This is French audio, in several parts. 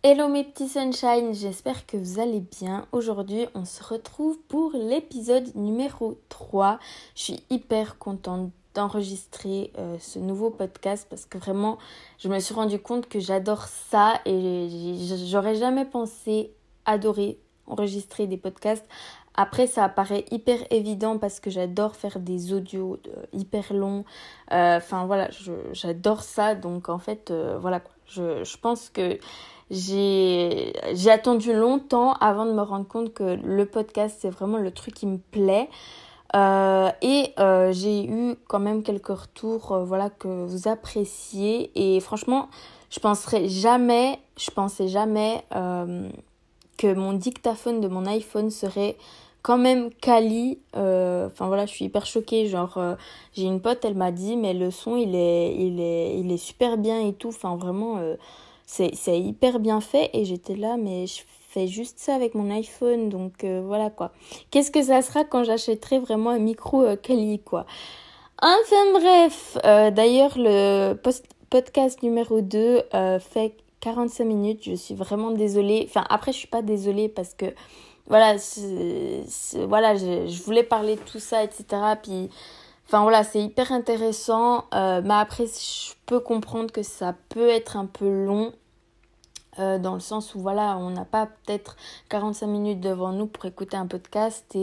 Hello mes petits sunshine, j'espère que vous allez bien. Aujourd'hui, on se retrouve pour l'épisode numéro 3. Je suis hyper contente d'enregistrer ce nouveau podcast parce que vraiment, je me suis rendu compte que j'adore ça et j'aurais jamais pensé adorer enregistrer des podcasts. Après, ça paraît hyper évident parce que j'adore faire des audios hyper longs. Enfin voilà, j'adore ça. Donc en fait, voilà quoi. Je pense que j'ai attendu longtemps avant de me rendre compte que le podcast, c'est vraiment le truc qui me plaît. J'ai eu quand même quelques retours voilà, que vous appréciez. Et franchement, je pensais jamais que mon dictaphone de mon iPhone serait quand même quali. Enfin voilà, je suis hyper choquée. J'ai une pote, elle m'a dit, mais le son, il est super bien et tout. Enfin vraiment, c'est hyper bien fait. Et j'étais là, mais je fais juste ça avec mon iPhone. Donc voilà quoi. Qu'est-ce que ça sera quand j'achèterai vraiment un micro quali quoi. Enfin bref, d'ailleurs le podcast numéro 2 fait 45 minutes, je suis vraiment désolée. Enfin après je suis pas désolée parce que voilà, voilà je voulais parler de tout ça, etc. Puis enfin voilà, c'est hyper intéressant. Mais après je peux comprendre que ça peut être un peu long. Dans le sens où voilà, on n'a pas peut-être 45 minutes devant nous pour écouter un podcast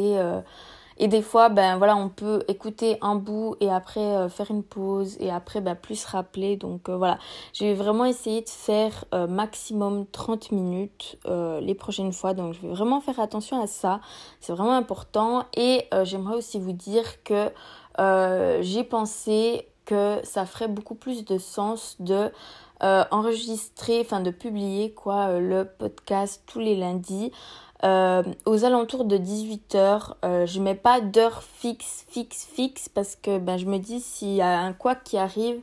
et des fois, ben voilà, on peut écouter un bout et après faire une pause et après plus se rappeler. Donc voilà, j'ai vraiment essayé de faire maximum 30 minutes les prochaines fois. Donc je vais vraiment faire attention à ça. C'est vraiment important. Et j'aimerais aussi vous dire que j'ai pensé que ça ferait beaucoup plus de sens de enregistrer, enfin de publier le podcast tous les lundis. Aux alentours de 18h, je mets pas d'heure fixe parce que je me dis s'il y a un couac qui arrive,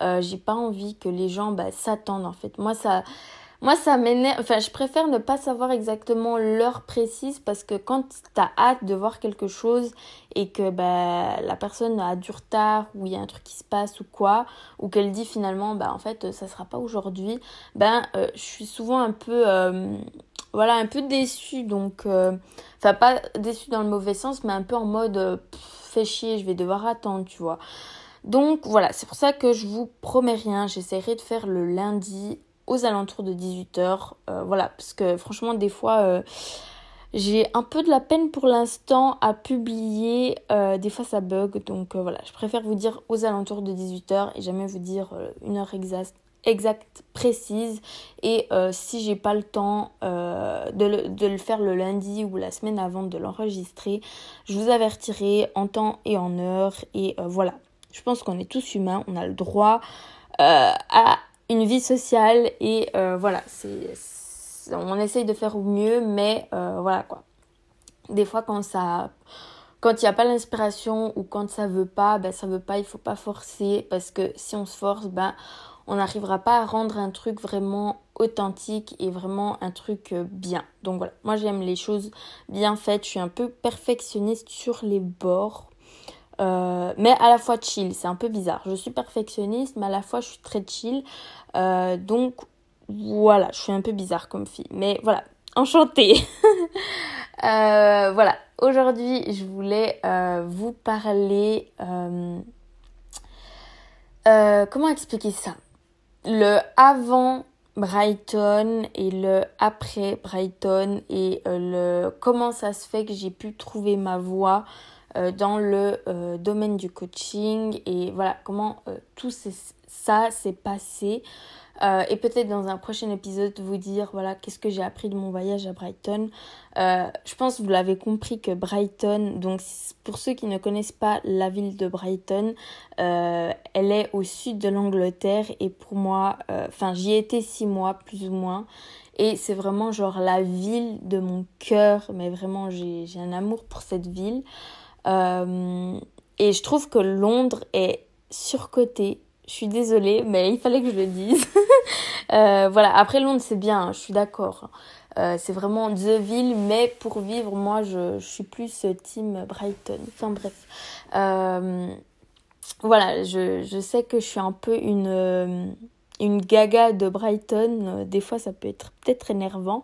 j'ai pas envie que les gens s'attendent en fait. Moi ça m'énerve, enfin je préfère ne pas savoir exactement l'heure précise parce que quand t'as hâte de voir quelque chose et que la personne a du retard ou il y a un truc qui se passe ou quoi, ou qu'elle dit finalement en fait ça sera pas aujourd'hui, je suis souvent un peu un peu déçue. Donc enfin pas déçue dans le mauvais sens mais un peu en mode fais chier, je vais devoir attendre, tu vois. Donc voilà, c'est pour ça que je vous promets rien, j'essaierai de faire le lundi aux alentours de 18h. Voilà, parce que franchement, des fois, j'ai un peu de la peine pour l'instant à publier. Des fois, ça bug. Donc voilà, je préfère vous dire aux alentours de 18h et jamais vous dire une heure exacte précise. Et si j'ai pas le temps de le faire le lundi ou la semaine avant de l'enregistrer, je vous avertirai en temps et en heure. Et voilà, je pense qu'on est tous humains, on a le droit à une vie sociale et voilà, on essaye de faire au mieux, mais voilà quoi. Des fois quand il n'y a pas l'inspiration ou quand ça veut pas, ça veut pas, il faut pas forcer parce que si on se force, on n'arrivera pas à rendre un truc vraiment authentique et vraiment un truc bien. Donc voilà, moi j'aime les choses bien faites, je suis un peu perfectionniste sur les bords. Mais à la fois chill, c'est un peu bizarre. Je suis perfectionniste, mais à la fois je suis très chill. Donc voilà, je suis un peu bizarre comme fille. Mais voilà, enchantée. Voilà, aujourd'hui je voulais vous parler... comment expliquer ça? Le avant Brighton et le après Brighton et comment ça se fait que j'ai pu trouver ma voie dans le domaine du coaching et voilà comment ça s'est passé et peut-être dans un prochain épisode vous dire voilà qu'est-ce que j'ai appris de mon voyage à Brighton. Je pense que vous l'avez compris que Brighton, donc pour ceux qui ne connaissent pas la ville de Brighton, elle est au sud de l'Angleterre et pour moi, j'y ai été 6 mois plus ou moins et c'est vraiment genre la ville de mon cœur, mais vraiment j'ai un amour pour cette ville. Et je trouve que Londres est surcoté. Je suis désolée, mais il fallait que je le dise. Voilà, après Londres c'est bien, hein, je suis d'accord. C'est vraiment the ville, mais pour vivre, moi je suis plus team Brighton. Enfin bref. Voilà, je sais que je suis un peu une gaga de Brighton, des fois ça peut être peut-être énervant.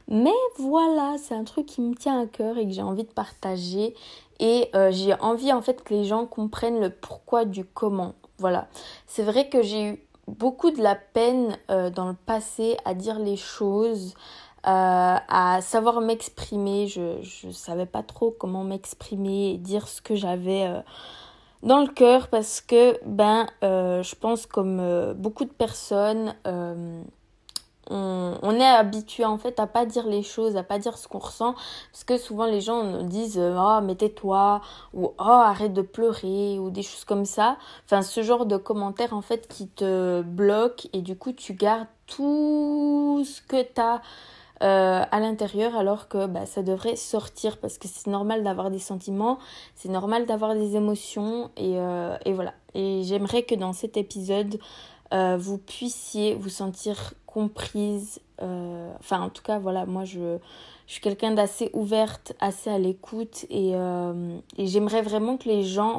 Mais voilà, c'est un truc qui me tient à cœur et que j'ai envie de partager. Et j'ai envie en fait que les gens comprennent le pourquoi du comment. Voilà. C'est vrai que j'ai eu beaucoup de la peine dans le passé à dire les choses, à savoir m'exprimer. Je savais pas trop comment m'exprimer et dire ce que j'avais dans le cœur parce que je pense comme beaucoup de personnes, on est habitué en fait à pas dire les choses, à pas dire ce qu'on ressent, parce que souvent les gens nous disent oh mais tais-toi, ou oh arrête de pleurer, ou des choses comme ça. Enfin ce genre de commentaires en fait qui te bloquent et du coup tu gardes tout ce que t'as à l'intérieur alors que ça devrait sortir parce que c'est normal d'avoir des sentiments, c'est normal d'avoir des émotions et voilà. Et j'aimerais que dans cet épisode vous puissiez vous sentir comprise. En tout cas, voilà, moi je suis quelqu'un d'assez ouverte, assez à l'écoute et j'aimerais vraiment que les gens,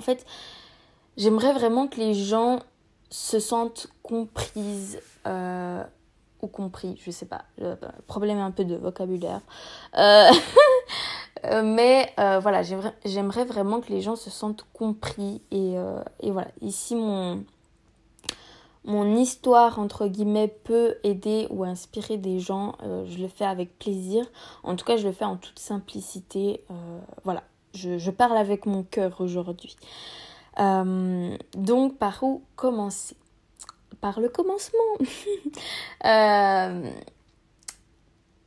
se sentent comprises ou compris, je sais pas. Le problème est un peu de vocabulaire. Mais voilà, j'aimerais vraiment que les gens se sentent compris et voilà. Ici, mon histoire, entre guillemets, peut aider ou inspirer des gens. Je le fais avec plaisir. En tout cas, je le fais en toute simplicité. Voilà, je parle avec mon cœur aujourd'hui. Donc, par où commencer ? Par le commencement.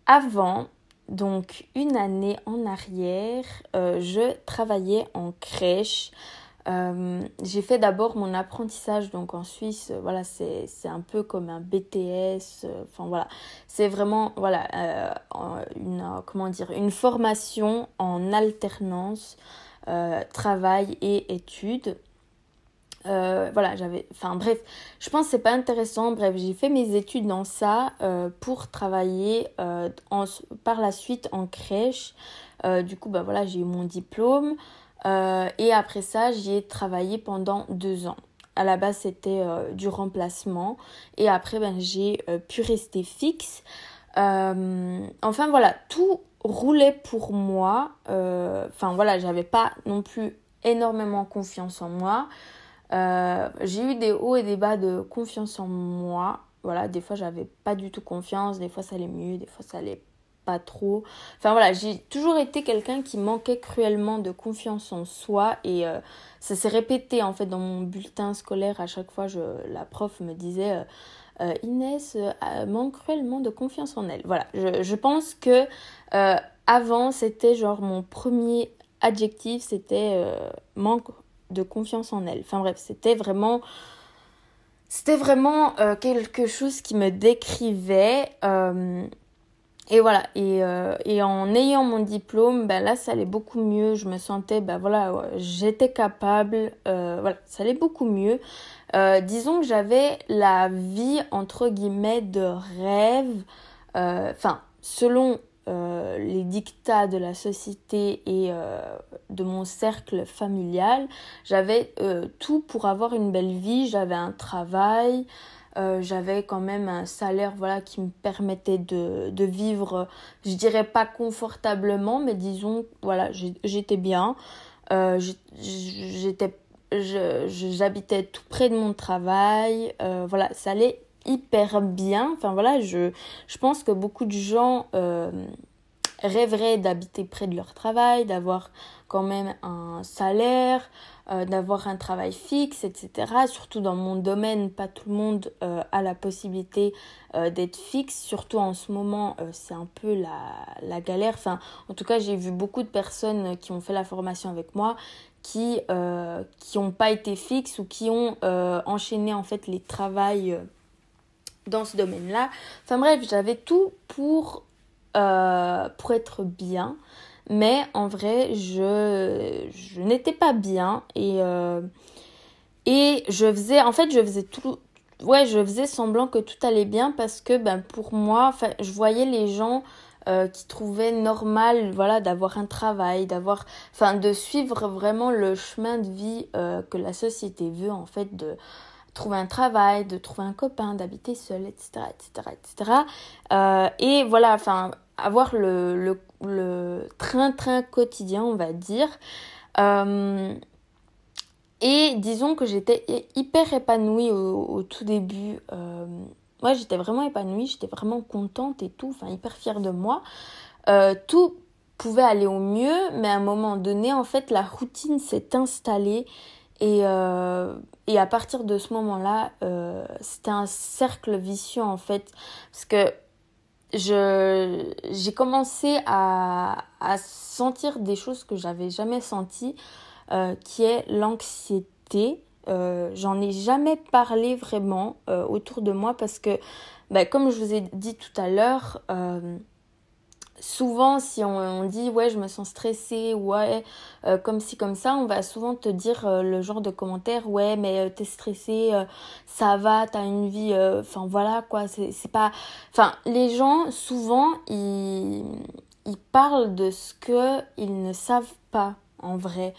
Avant, donc une année en arrière, je travaillais en crèche. J'ai fait d'abord mon apprentissage donc en Suisse, voilà, c'est un peu comme un BTS, voilà, c'est vraiment voilà une formation en alternance travail et études. Je pense que c'est pas intéressant. Bref, j'ai fait mes études dans ça pour travailler par la suite en crèche. Du coup, j'ai eu mon diplôme. Et après ça, j'y ai travaillé pendant 2 ans. À la base, c'était du remplacement. Et après, j'ai pu rester fixe. Tout roulait pour moi. J'avais pas non plus énormément confiance en moi. J'ai eu des hauts et des bas de confiance en moi. Voilà, des fois, j'avais pas du tout confiance. Des fois, ça allait mieux. Des fois, ça allait pas trop. J'ai toujours été quelqu'un qui manquait cruellement de confiance en soi et ça s'est répété en fait dans mon bulletin scolaire. À chaque fois, la prof me disait Inès manque cruellement de confiance en elle. Voilà, je pense que avant, c'était genre mon premier adjectif, c'était manque de confiance en elle. C'était vraiment quelque chose qui me décrivait. Et voilà, et en ayant mon diplôme, là ça allait beaucoup mieux, je me sentais, j'étais capable, ça allait beaucoup mieux. Disons que j'avais la vie entre guillemets de rêve, selon les dictats de la société et de mon cercle familial, j'avais tout pour avoir une belle vie, j'avais un travail. J'avais quand même un salaire qui me permettait de vivre, je dirais pas confortablement, mais disons, j'étais bien. J'habitais tout près de mon travail. Ça allait hyper bien. Je pense que beaucoup de gens rêveraient d'habiter près de leur travail, d'avoir quand même un salaire, d'avoir un travail fixe, etc. Surtout dans mon domaine, pas tout le monde a la possibilité d'être fixe. Surtout en ce moment, c'est un peu la galère. En tout cas, j'ai vu beaucoup de personnes qui ont fait la formation avec moi qui ont pas été fixes ou qui ont enchaîné en fait les travails dans ce domaine-là. J'avais tout pour être bien. Mais en vrai, je n'étais pas bien et je faisais semblant que tout allait bien parce que pour moi, je voyais les gens qui trouvaient normal d'avoir un travail, de suivre vraiment le chemin de vie que la société veut en fait, de trouver un travail, de trouver un copain, d'habiter seule, etc., etc., etc. Et voilà, enfin, avoir le train-train quotidien, on va dire. Et disons que j'étais hyper épanouie au tout début. Ouais, j'étais vraiment épanouie, j'étais vraiment contente et tout, enfin hyper fière de moi. Tout pouvait aller au mieux, mais à un moment donné, en fait, la routine s'est installée. Et à partir de ce moment-là, c'était un cercle vicieux, en fait. Parce que j'ai commencé à sentir des choses que j'avais jamais senties, qui est l'anxiété. J'en ai jamais parlé vraiment autour de moi parce que, comme je vous ai dit tout à l'heure, souvent si on dit ouais je me sens stressée, ouais comme ci comme ça, on va souvent te dire le genre de commentaire ouais mais t'es stressée, ça va, t'as une vie, enfin voilà quoi, c'est pas, enfin les gens souvent ils parlent de ce que ils ne savent pas en vrai.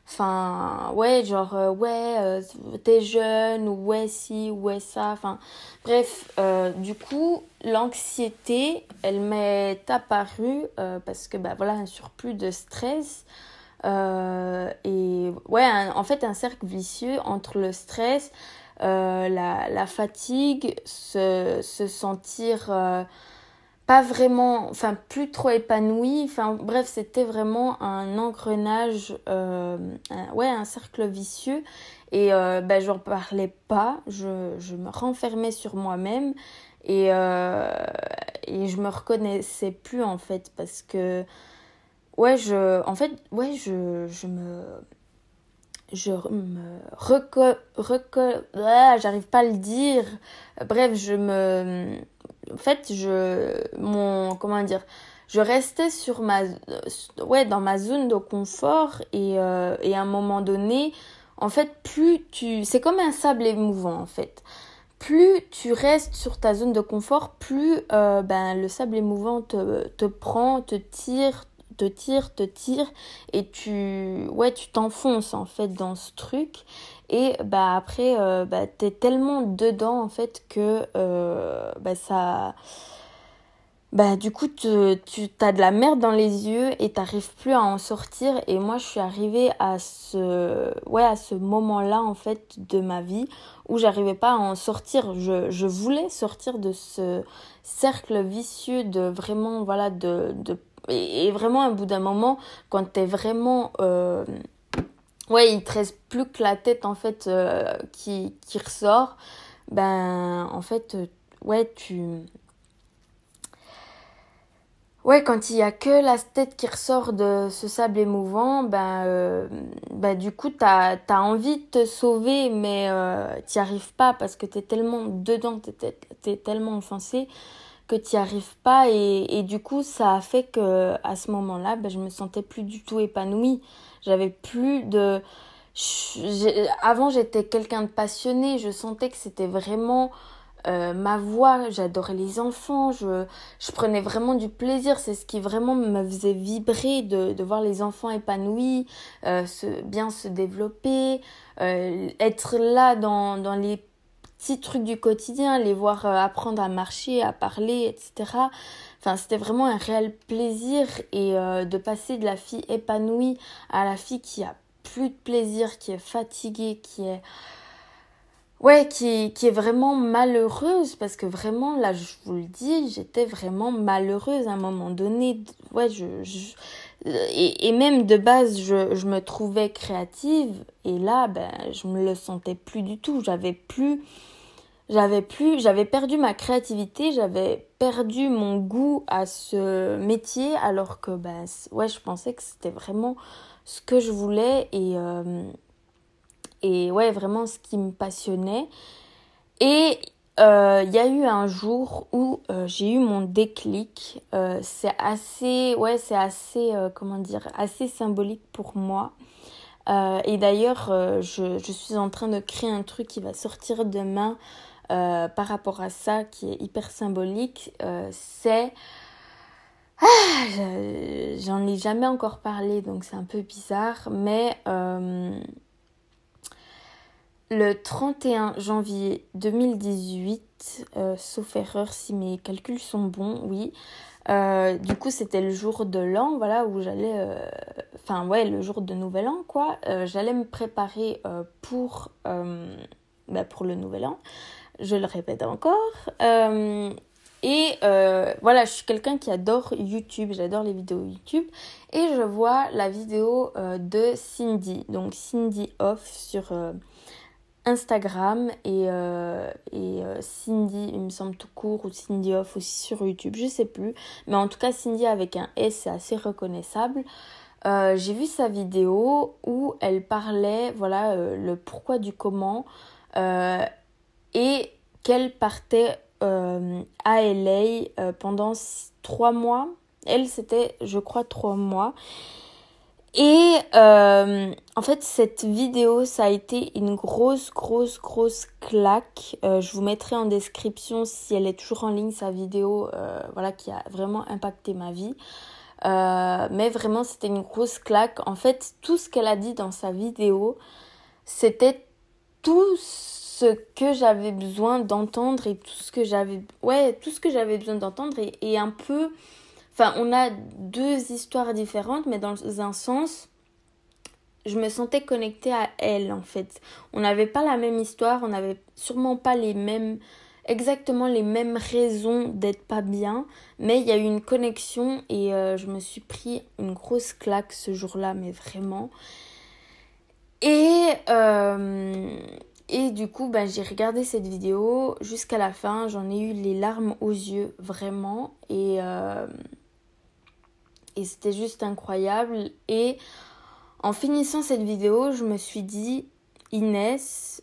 Enfin, ouais, genre, ouais, t'es jeune, ou ouais, si, ouais, ça. Enfin, bref, du coup, l'anxiété, elle m'est apparue parce que, voilà, un surplus de stress. Et ouais, en fait, un cercle vicieux entre le stress, la fatigue, se sentir pas vraiment, enfin plus trop épanouie, enfin bref c'était vraiment un engrenage, un cercle vicieux et j'en parlais pas, je me renfermais sur moi-même et je me reconnaissais plus en fait parce que j'arrive pas à le dire. Bref, je restais dans ma zone de confort et à un moment donné, en fait, c'est comme un sable émouvant en fait. Plus tu restes sur ta zone de confort, plus le sable émouvant te prend, te tire et tu t'enfonces en fait dans ce truc et après t'es tellement dedans en fait que ça du coup tu t'as de la merde dans les yeux et t'arrives plus à en sortir. Et moi je suis arrivée à ce moment-là en fait de ma vie où j'arrivais pas à en sortir. Je voulais sortir de ce cercle vicieux de vraiment et vraiment à bout d'un moment quand t'es vraiment il te reste plus que la tête en fait qui ressort, en fait quand il y a que la tête qui ressort de ce sable émouvant, du coup, t'as envie de te sauver, mais t'y arrives pas parce que t'es tellement dedans, t'es tellement enfoncé que t'y arrives pas. Et du coup, ça a fait que à ce moment-là, je me sentais plus du tout épanouie. J'avais plus de... Avant, j'étais quelqu'un de passionné. Je sentais que c'était vraiment... ma voix, j'adorais les enfants, je prenais vraiment du plaisir, c'est ce qui vraiment me faisait vibrer de voir les enfants épanouis, bien se développer, être là dans les petits trucs du quotidien, les voir apprendre à marcher, à parler, etc. Enfin, c'était vraiment un réel plaisir et de passer de la fille épanouie à la fille qui a plus de plaisir, qui est fatiguée, qui est vraiment malheureuse parce que vraiment, là, je vous le dis, j'étais vraiment malheureuse à un moment donné. Ouais, et même de base, je me trouvais créative et là, je me le sentais plus du tout. J'avais perdu ma créativité, j'avais perdu mon goût à ce métier alors que, je pensais que c'était vraiment ce que je voulais et vraiment ce qui me passionnait. Et il y a eu un jour où j'ai eu mon déclic. C'est assez assez symbolique pour moi. Et d'ailleurs, je suis en train de créer un truc qui va sortir demain par rapport à ça, qui est hyper symbolique. J'en ai jamais encore parlé, donc c'est un peu bizarre, mais le 31 janvier 2018, sauf erreur si mes calculs sont bons, oui. Du coup, c'était le jour de l'an, voilà, où j'allais... Enfin, ouais, le jour de Nouvel An, quoi. J'allais me préparer pour le Nouvel An. Je le répète encore. Voilà, je suis quelqu'un qui adore YouTube, j'adore les vidéos YouTube. Et je vois la vidéo de Cindy, donc Cindy Off sur Instagram et Cindy, il me semble tout court, ou Cindy Off aussi sur YouTube, je sais plus. Mais en tout cas, Cindy avec un S, c'est assez reconnaissable. J'ai vu sa vidéo où elle parlait, voilà, le pourquoi du comment et qu'elle partait à LA pendant 3 mois. Elle, c'était, je crois, 3 mois. Et en fait, cette vidéo, ça a été une grosse claque. Je vous mettrai en description si elle est toujours en ligne, sa vidéo, voilà, qui a vraiment impacté ma vie. Mais vraiment, c'était une grosse claque. En fait, tout ce qu'elle a dit dans sa vidéo, c'était tout ce que j'avais besoin d'entendre et tout ce que j'avais besoin d'entendre et un peu... Enfin, on a 2 histoires différentes, mais dans un sens, je me sentais connectée à elle, en fait. On n'avait pas la même histoire, on n'avait sûrement pas exactement les mêmes raisons d'être pas bien, mais il y a eu une connexion et je me suis pris une grosse claque ce jour-là, mais vraiment. Et du coup, j'ai regardé cette vidéo jusqu'à la fin, j'en ai eu les larmes aux yeux, vraiment, et c'était juste incroyable. Et en finissant cette vidéo, je me suis dit, Inès,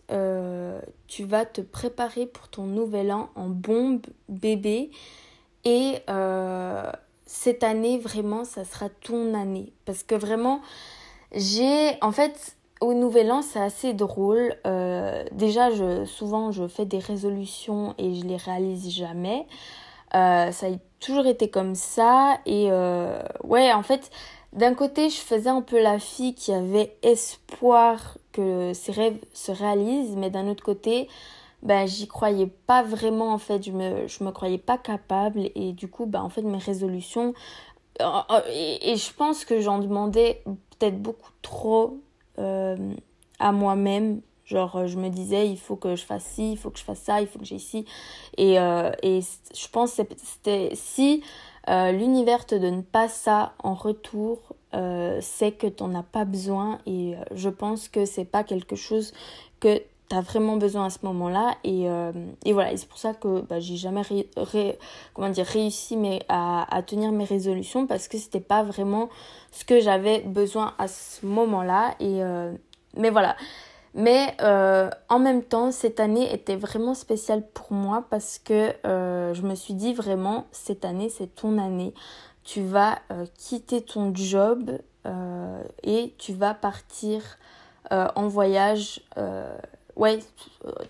tu vas te préparer pour ton nouvel an en bombe bébé. Et cette année, vraiment, ça sera ton année. Parce que vraiment, en fait, au nouvel an, c'est assez drôle. Déjà, souvent, je fais des résolutions et je les réalise jamais. Ça a toujours été comme ça et ouais, en fait, d'un côté je faisais un peu la fille qui avait espoir que ses rêves se réalisent, mais d'un autre côté j'y croyais pas vraiment, en fait, je me croyais pas capable et du coup en fait mes résolutions et je pense que j'en demandais peut-être beaucoup trop à moi-même. Genre, je me disais, il faut que je fasse ci, il faut que je fasse ça, il faut que j'aille ci. Et je pense que c'était si l'univers te donne pas ça en retour, c'est que t'en as pas besoin. Et je pense que c'est pas quelque chose que t'as vraiment besoin à ce moment-là. Et voilà, et c'est pour ça que j'ai jamais réussi à tenir mes résolutions parce que c'était pas vraiment ce que j'avais besoin à ce moment-là. Mais voilà. Mais en même temps, cette année était vraiment spéciale pour moi parce que je me suis dit vraiment, cette année, c'est ton année. Tu vas quitter ton job et tu vas partir en voyage,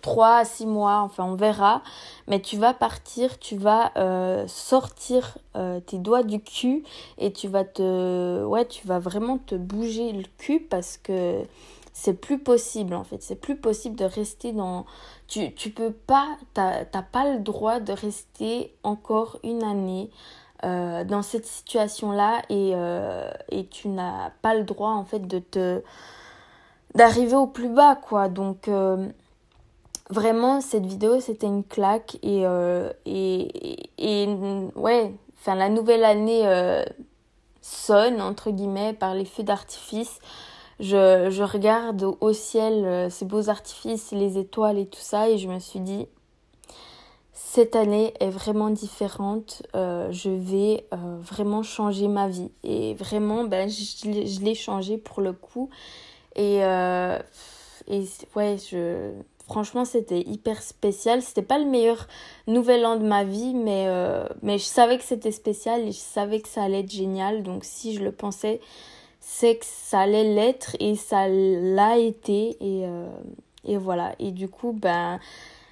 3 à 6 mois, enfin on verra. Mais tu vas partir, tu vas sortir tes doigts du cul et tu vas vraiment te bouger le cul parce que c'est plus possible, en fait. C'est plus possible de rester dans... Tu peux pas... T'as pas le droit de rester encore une année dans cette situation-là et tu n'as pas le droit, en fait, d'arriver au plus bas, quoi. Donc, vraiment, cette vidéo, c'était une claque ouais, enfin, la nouvelle année sonne, entre guillemets, par les feux d'artifice. Je regarde au ciel ces beaux artifices, les étoiles et tout ça, et je me suis dit, cette année est vraiment différente, je vais vraiment changer ma vie. Et vraiment, je l'ai changé pour le coup. Et ouais, franchement, c'était hyper spécial. C'était pas le meilleur nouvel an de ma vie, mais je savais que c'était spécial et je savais que ça allait être génial. Donc si je le pensais, c'est que ça allait l'être et ça l'a été et voilà. Et du coup,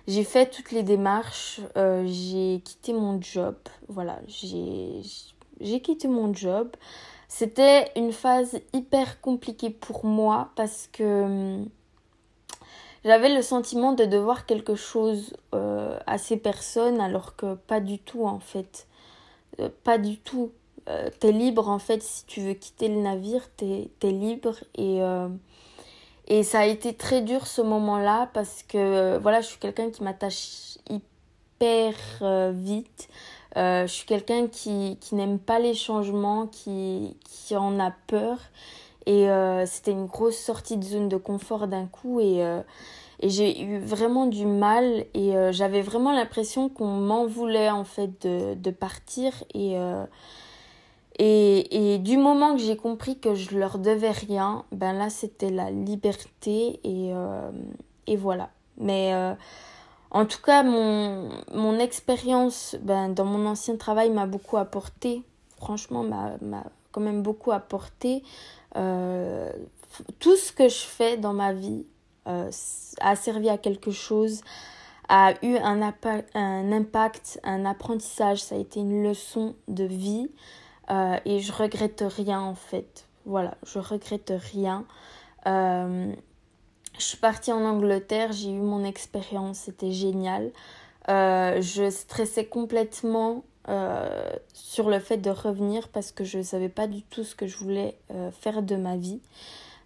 j'ai fait toutes les démarches, j'ai quitté mon job, voilà, j'ai quitté mon job. C'était une phase hyper compliquée pour moi parce que j'avais le sentiment de devoir quelque chose à ces personnes alors que pas du tout en fait. Pas du tout. T'es libre en fait, si tu veux quitter le navire, t'es libre et ça a été très dur ce moment-là parce que voilà, je suis quelqu'un qui m'attache hyper vite. Je suis quelqu'un qui n'aime pas les changements, qui en a peur. Et c'était une grosse sortie de zone de confort d'un coup et j'ai eu vraiment du mal et j'avais vraiment l'impression qu'on m'en voulait en fait de partir et du moment que j'ai compris que je leur devais rien, ben là c'était la liberté et voilà. Mais en tout cas mon expérience dans mon ancien travail m'a beaucoup apporté, franchement m'a quand même beaucoup apporté. Euh, Tout ce que je fais dans ma vie a servi à quelque chose, a eu un impact, un apprentissage, ça a été une leçon de vie et je regrette rien en fait. Voilà, je regrette rien. Je suis partie en Angleterre, j'ai eu mon expérience, c'était génial. Je stressais complètement sur le fait de revenir parce que je ne savais pas du tout ce que je voulais faire de ma vie.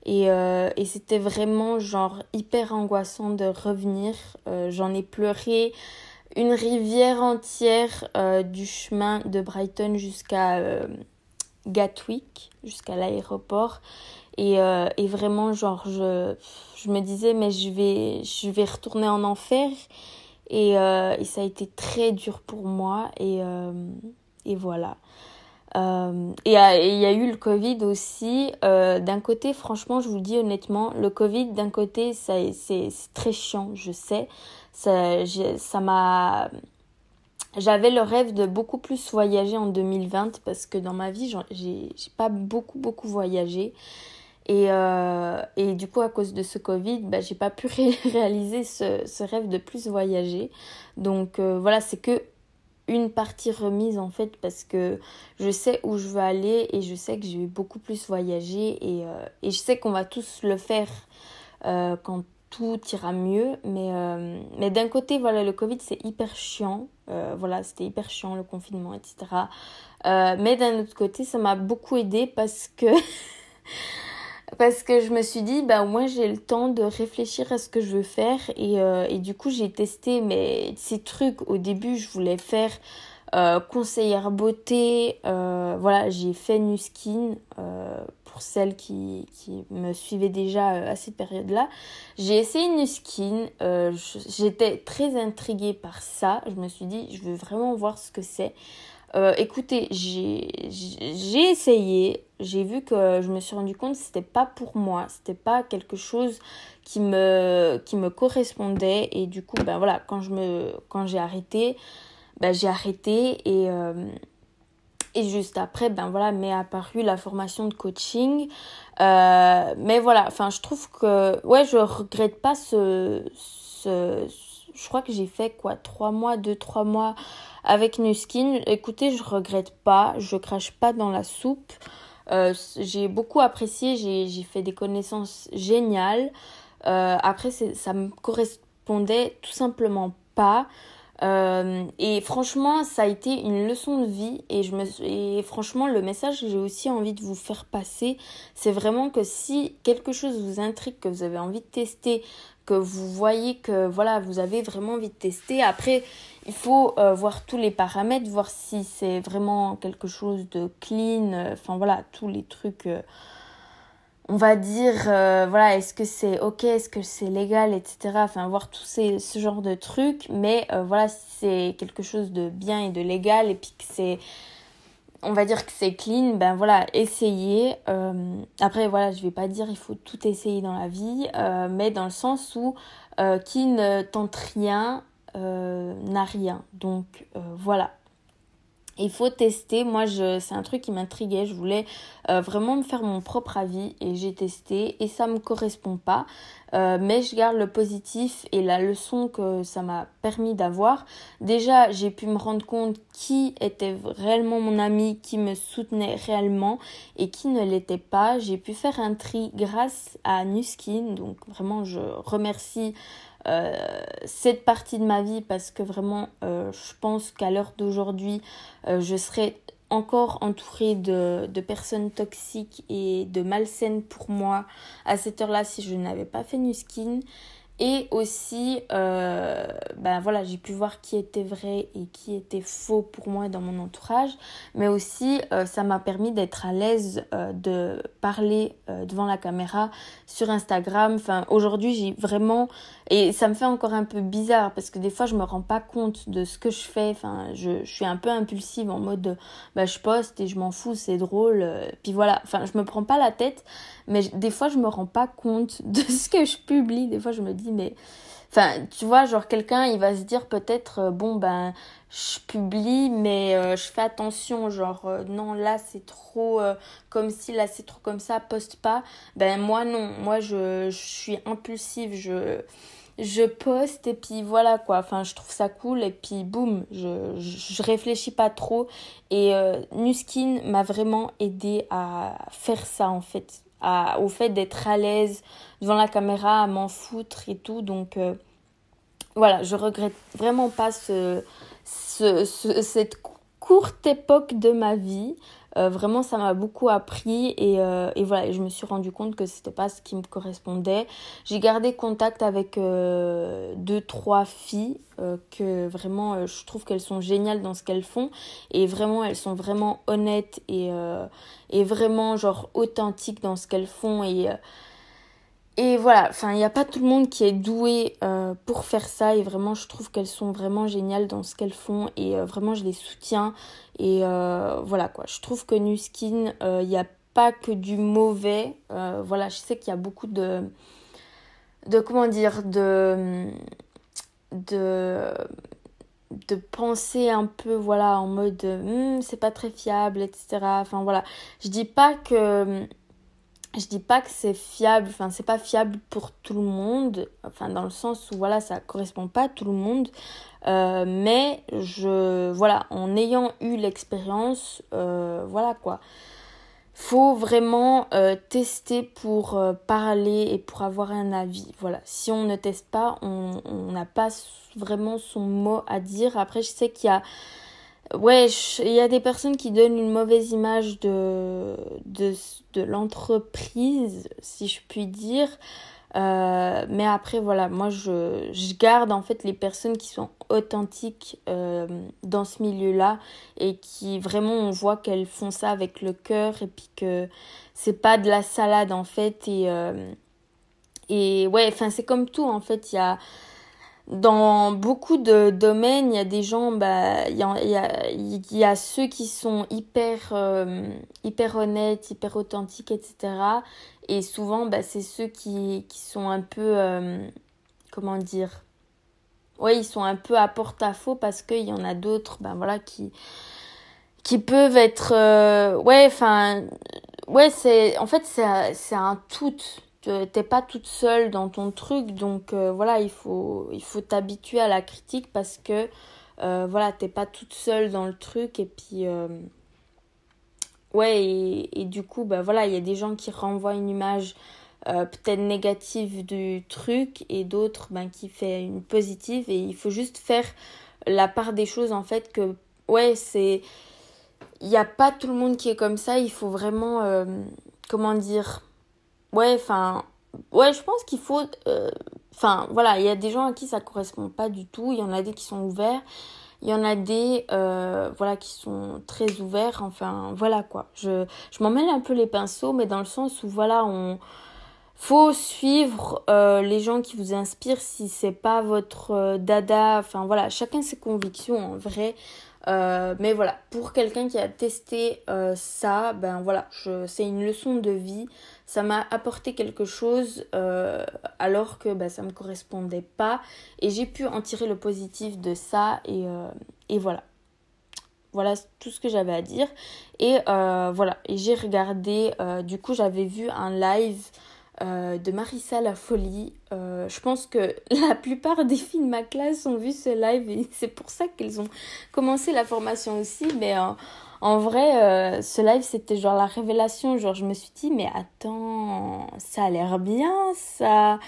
Et c'était vraiment genre hyper angoissant de revenir. J'en ai pleuré une rivière entière du chemin de Brighton jusqu'à Gatwick, jusqu'à l'aéroport. Et vraiment genre je me disais mais je vais retourner en enfer. Et ça a été très dur pour moi et voilà. Et il y a eu le Covid aussi. D'un côté, franchement, je vous le dis honnêtement, le Covid, d'un côté, c'est très chiant, je sais. Ça m'a... J'avais le rêve de beaucoup plus voyager en 2020 parce que dans ma vie, j'ai pas beaucoup voyagé. Et du coup, à cause de ce Covid, j'ai pas pu réaliser ce rêve de plus voyager. Donc voilà, c'est que une partie remise en fait parce que je sais où je veux aller et je sais que je vais beaucoup plus voyager et je sais qu'on va tous le faire quand tout ira mieux mais d'un côté voilà le Covid c'est hyper chiant voilà c'était hyper chiant le confinement etc mais d'un autre côté ça m'a beaucoup aidée parce que je me suis dit, au moins j'ai le temps de réfléchir à ce que je veux faire. Et du coup, j'ai testé ces trucs. Au début, je voulais faire conseillère beauté. Voilà, j'ai fait Nu Skin pour celles qui me suivaient déjà à cette période-là. J'ai essayé Nu Skin. J'étais très intriguée par ça. Je me suis dit, je veux vraiment voir ce que c'est. Écoutez, j'ai essayé, j'ai vu que je me suis rendu compte que c'était pas pour moi, c'était pas quelque chose qui me correspondait et du coup voilà, quand j'ai arrêté, j'ai arrêté et juste après voilà m'est apparue la formation de coaching. Mais voilà, enfin je trouve que ouais, je regrette pas je crois que j'ai fait 3 mois, 2-3 mois avec Nu Skin. Écoutez, je regrette pas, je crache pas dans la soupe. J'ai beaucoup apprécié, j'ai fait des connaissances géniales. Après, ça me correspondait tout simplement pas. Et franchement, ça a été une leçon de vie et franchement, le message que j'ai aussi envie de vous faire passer, c'est vraiment que si quelque chose vous intrigue, que vous avez envie de tester, que vous voyez que voilà, vous avez vraiment envie de tester, après, il faut voir tous les paramètres, voir si c'est vraiment quelque chose de clean, enfin voilà, tous les trucs... on va dire, voilà, est-ce que c'est ok, est-ce que c'est légal, etc. Enfin, voir tout ce genre de trucs. Mais voilà, si c'est quelque chose de bien et de légal et puis que c'est, on va dire que c'est clean, voilà, essayez. Après, voilà, je vais pas dire il faut tout essayer dans la vie, mais dans le sens où qui ne tente rien n'a rien. Donc, voilà. Il faut tester. Moi, c'est un truc qui m'intriguait. Je voulais vraiment me faire mon propre avis et j'ai testé et ça me correspond pas. Mais je garde le positif et la leçon que ça m'a permis d'avoir. Déjà, j'ai pu me rendre compte qui était réellement mon ami, qui me soutenait réellement et qui ne l'était pas. J'ai pu faire un tri grâce à Nuskin. Donc vraiment, je remercie cette partie de ma vie parce que vraiment je pense qu'à l'heure d'aujourd'hui je serais encore entourée de personnes toxiques et de malsaines pour moi à cette heure-là si je n'avais pas fait Nuskin. Et aussi, voilà, j'ai pu voir qui était vrai et qui était faux pour moi dans mon entourage. Mais aussi, ça m'a permis d'être à l'aise de parler devant la caméra sur Instagram. Enfin, aujourd'hui, j'ai vraiment... Et ça me fait encore un peu bizarre parce que des fois, je me rends pas compte de ce que je fais. Enfin, je suis un peu impulsive en mode, je poste et je m'en fous, c'est drôle. Puis voilà, enfin, je me prends pas la tête. Mais des fois, je me rends pas compte de ce que je publie. Des fois, je me dis, mais... Enfin, tu vois, genre quelqu'un, il va se dire peut-être, je publie, mais je fais attention. Genre, non, là, c'est trop comme si, là, c'est trop comme ça, poste pas. Moi, non. Moi, je suis impulsive. Je poste et puis voilà, quoi. Enfin, je trouve ça cool et puis boum, je réfléchis pas trop. Et Nuskin m'a vraiment aidé à faire ça, en fait. Au fait d'être à l'aise devant la caméra, à m'en foutre et tout. Donc voilà, je regrette vraiment pas cette courte époque de ma vie. Vraiment, ça m'a beaucoup appris et voilà, et je me suis rendu compte que c'était pas ce qui me correspondait. J'ai gardé contact avec 2-3 filles que vraiment, je trouve qu'elles sont géniales dans ce qu'elles font et vraiment, elles sont vraiment honnêtes et vraiment genre authentiques dans ce qu'elles font et voilà, enfin, il n'y a pas tout le monde qui est doué pour faire ça et vraiment, je trouve qu'elles sont vraiment géniales dans ce qu'elles font et vraiment, je les soutiens et voilà quoi. Je trouve que Nuskin, il n'y a pas que du mauvais. Voilà, je sais qu'il y a beaucoup comment dire, de, de penser un peu, voilà, en mode, c'est pas très fiable, etc. Enfin voilà, je dis pas que... Je dis pas que c'est fiable, enfin c'est pas fiable pour tout le monde, enfin dans le sens où voilà ça correspond pas à tout le monde, mais voilà en ayant eu l'expérience, voilà quoi, faut vraiment tester pour parler et pour avoir un avis, voilà. Si on ne teste pas, on n'a pas vraiment son mot à dire. Après je sais qu'il y a ouais, il y a des personnes qui donnent une mauvaise image de l'entreprise, si je puis dire. Mais après, voilà, moi, je garde en fait les personnes qui sont authentiques dans ce milieu-là et qui vraiment, on voit qu'elles font ça avec le cœur et puis que c'est pas de la salade en fait. Et ouais, enfin, c'est comme tout en fait, il y a... Dans beaucoup de domaines, il y a des gens, il y a ceux qui sont hyper honnêtes, hyper authentiques, etc. Et souvent, c'est ceux qui sont un peu, comment dire, ouais, ils sont un peu à porte-à-faux parce qu'il y en a d'autres, voilà, qui peuvent être, ouais, enfin, ouais, en fait, c'est un tout. T'es pas toute seule dans ton truc, donc voilà, il faut t'habituer à la critique parce que voilà, t'es pas toute seule dans le truc et puis ouais, et du coup, voilà, il y a des gens qui renvoient une image peut-être négative du truc et d'autres qui fait une positive et il faut juste faire la part des choses en fait que ouais, il n'y a pas tout le monde qui est comme ça, il faut vraiment comment dire. Ouais, enfin, ouais, je pense qu'il faut... Enfin, voilà, il y a des gens à qui ça correspond pas du tout. Il y en a des qui sont ouverts. Il y en a des, voilà, qui sont très ouverts. Enfin, voilà, quoi. Je m'en mêle un peu les pinceaux, mais dans le sens où, voilà, faut suivre les gens qui vous inspirent si c'est pas votre dada. Enfin, voilà, chacun ses convictions, en vrai. Mais voilà, pour quelqu'un qui a testé ça, voilà, c'est une leçon de vie. Ça m'a apporté quelque chose alors que ça me correspondait pas. Et j'ai pu en tirer le positif de ça et voilà. voilà tout ce que j'avais à dire. Et voilà, et j'ai regardé, du coup j'avais vu un live de Marissa La Folie. Je pense que la plupart des filles de ma classe ont vu ce live et c'est pour ça qu'elles ont commencé la formation aussi. Mais en vrai, ce live c'était genre la révélation. Genre je me suis dit mais attends, ça a l'air bien ça.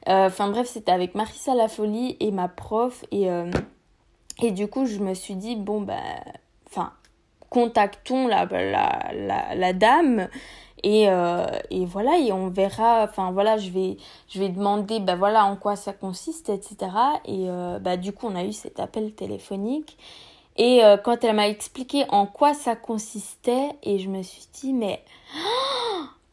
Enfin bref, c'était avec Marissa La Folie et ma prof et du coup je me suis dit bon bah enfin contactons la dame et voilà et on verra enfin voilà je vais demander bah voilà en quoi ça consiste etc et bah du coup on a eu cet appel téléphonique et quand elle m'a expliqué en quoi ça consistait et je me suis dit mais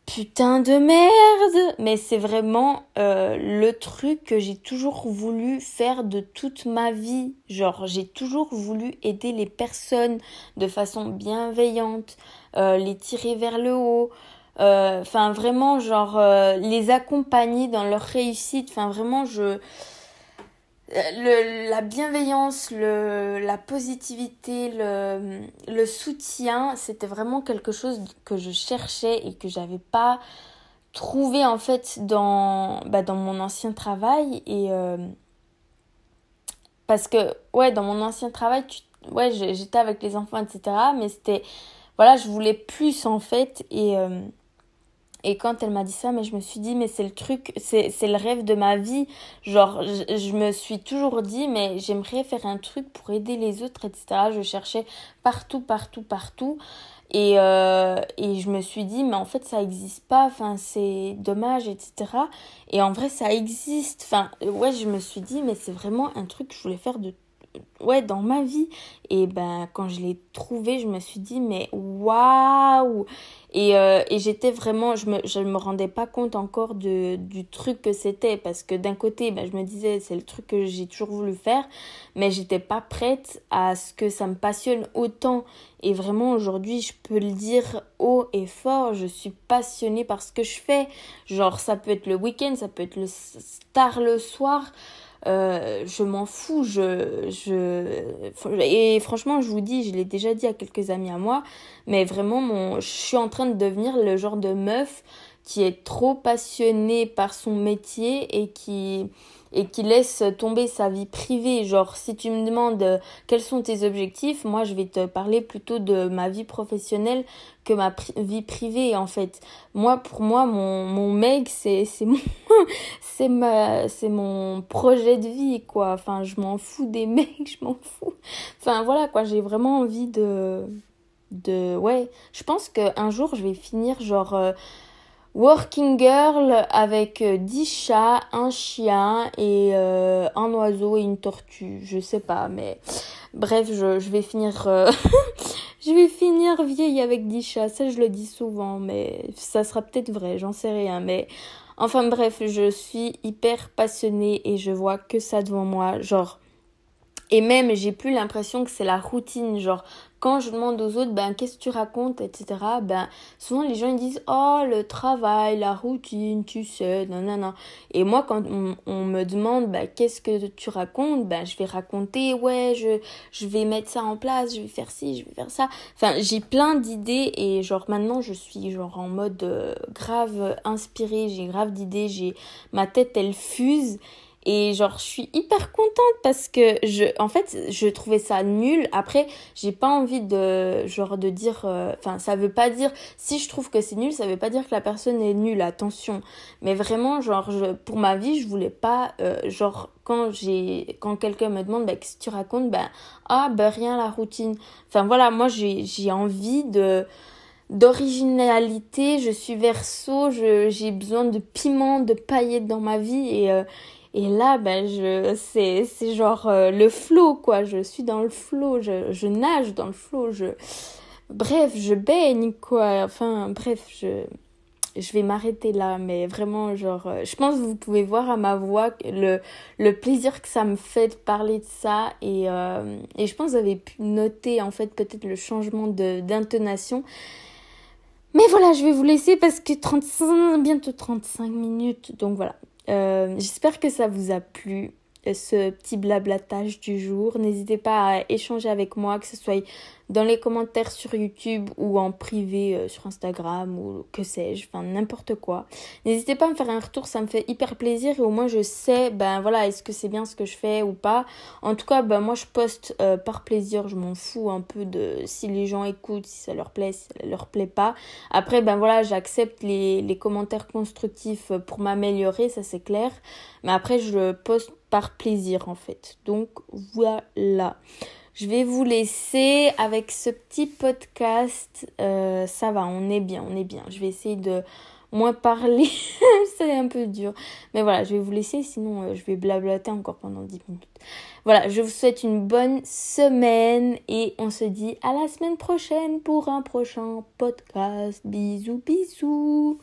putain de merde! Mais c'est vraiment le truc que j'ai toujours voulu faire de toute ma vie. Genre, j'ai toujours voulu aider les personnes de façon bienveillante, les tirer vers le haut. Enfin, vraiment, genre, les accompagner dans leur réussite. Enfin, vraiment, la bienveillance, la positivité, le soutien, c'était vraiment quelque chose que je cherchais et que j'avais pas trouvé en fait dans mon ancien travail. Et parce que, ouais, dans mon ancien travail, ouais, j'étais avec les enfants, etc. Mais c'était, voilà, je voulais plus en fait. Et quand elle m'a dit ça, mais je me suis dit, mais c'est le truc, c'est le rêve de ma vie. Genre, je me suis toujours dit, mais j'aimerais faire un truc pour aider les autres, etc. Je cherchais partout, partout, partout. Et je me suis dit, mais en fait, ça existe pas. Enfin, c'est dommage, etc. Et en vrai, ça existe. Enfin, ouais, je me suis dit, mais c'est vraiment un truc que je voulais faire ouais, dans ma vie. Et ben, quand je l'ai trouvé, je me suis dit, mais waouh! Et j'étais vraiment, je me rendais pas compte encore du truc que c'était. Parce que d'un côté, ben, je me disais, c'est le truc que j'ai toujours voulu faire. Mais j'étais pas prête à ce que ça me passionne autant. Et vraiment, aujourd'hui, je peux le dire haut et fort, je suis passionnée par ce que je fais. Genre, ça peut être le week-end, ça peut être tard le soir. Je m'en fous, et franchement je vous dis, je l'ai déjà dit à quelques amis à moi, mais vraiment je suis en train de devenir le genre de meuf qui est trop passionnée par son métier et qui laisse tomber sa vie privée. Genre, si tu me demandes quels sont tes objectifs, moi, je vais te parler plutôt de ma vie professionnelle que ma vie privée, en fait. Moi, pour moi, mon mec, c'est mon, c'est mon projet de vie, quoi. Enfin, je m'en fous des mecs, je m'en fous. Enfin, voilà, quoi, j'ai vraiment envie ouais. Je pense qu'un jour, je vais finir, genre, working girl avec 10 chats, un chien et un oiseau et une tortue. Je sais pas, mais bref, je vais finir je vais finir vieille avec 10 chats. Ça, je le dis souvent, mais ça sera peut-être vrai, j'en sais rien. Mais enfin bref, je suis hyper passionnée et je vois que ça devant moi. Genre, et même, j'ai plus l'impression que c'est la routine. Genre, quand je demande aux autres, ben, qu'est-ce que tu racontes, etc. Ben, souvent, les gens, ils disent, oh, le travail, la routine, tu sais, nanana. Et moi, quand on me demande, ben, qu'est-ce que tu racontes, ben, je vais raconter, ouais, je vais mettre ça en place, je vais faire ci, je vais faire ça. Enfin, j'ai plein d'idées et, genre, maintenant, je suis, genre, en mode grave inspirée, j'ai grave d'idées, ma tête, elle fuse. Et genre, je suis hyper contente parce que en fait, je trouvais ça nul. Après, j'ai pas envie de dire, enfin, ça veut pas dire, si je trouve que c'est nul, ça veut pas dire que la personne est nulle, attention. Mais vraiment, genre, pour ma vie, je voulais pas, genre, quand quelqu'un me demande, bah, qu'est-ce que tu racontes, rien, la routine. Enfin, voilà, moi, j'ai envie d'originalité, je suis Verseau, j'ai besoin de piment, de paillettes dans ma vie et là c'est genre le flow quoi, je suis dans le flow, je nage dans le flow, bref, je baigne quoi, enfin bref, je vais m'arrêter là, mais vraiment genre je pense que vous pouvez voir à ma voix le plaisir que ça me fait de parler de ça et je pense que vous avez pu noter en fait peut-être le changement d'intonation. Mais voilà, je vais vous laisser parce que bientôt 35 minutes. Donc voilà. J'espère que ça vous a plu, ce petit blablatage du jour. N'hésitez pas à échanger avec moi, que ce soit dans les commentaires sur YouTube ou en privé sur Instagram ou que sais-je, enfin n'importe quoi. N'hésitez pas à me faire un retour, ça me fait hyper plaisir et au moins je sais, ben voilà, est-ce que c'est bien ce que je fais ou pas. En tout cas, ben moi je poste par plaisir, je m'en fous un peu de si les gens écoutent, si ça leur plaît, si ça leur plaît pas. Après, ben voilà, j'accepte les commentaires constructifs pour m'améliorer, ça c'est clair. Mais après, je poste par plaisir en fait. Donc voilà. Je vais vous laisser avec ce petit podcast. Ça va, on est bien, on est bien. Je vais essayer de moins parler. C'est un peu dur. Mais voilà, je vais vous laisser, sinon je vais blablater encore pendant 10 minutes. Voilà, je vous souhaite une bonne semaine et on se dit à la semaine prochaine pour un prochain podcast. Bisous, bisous.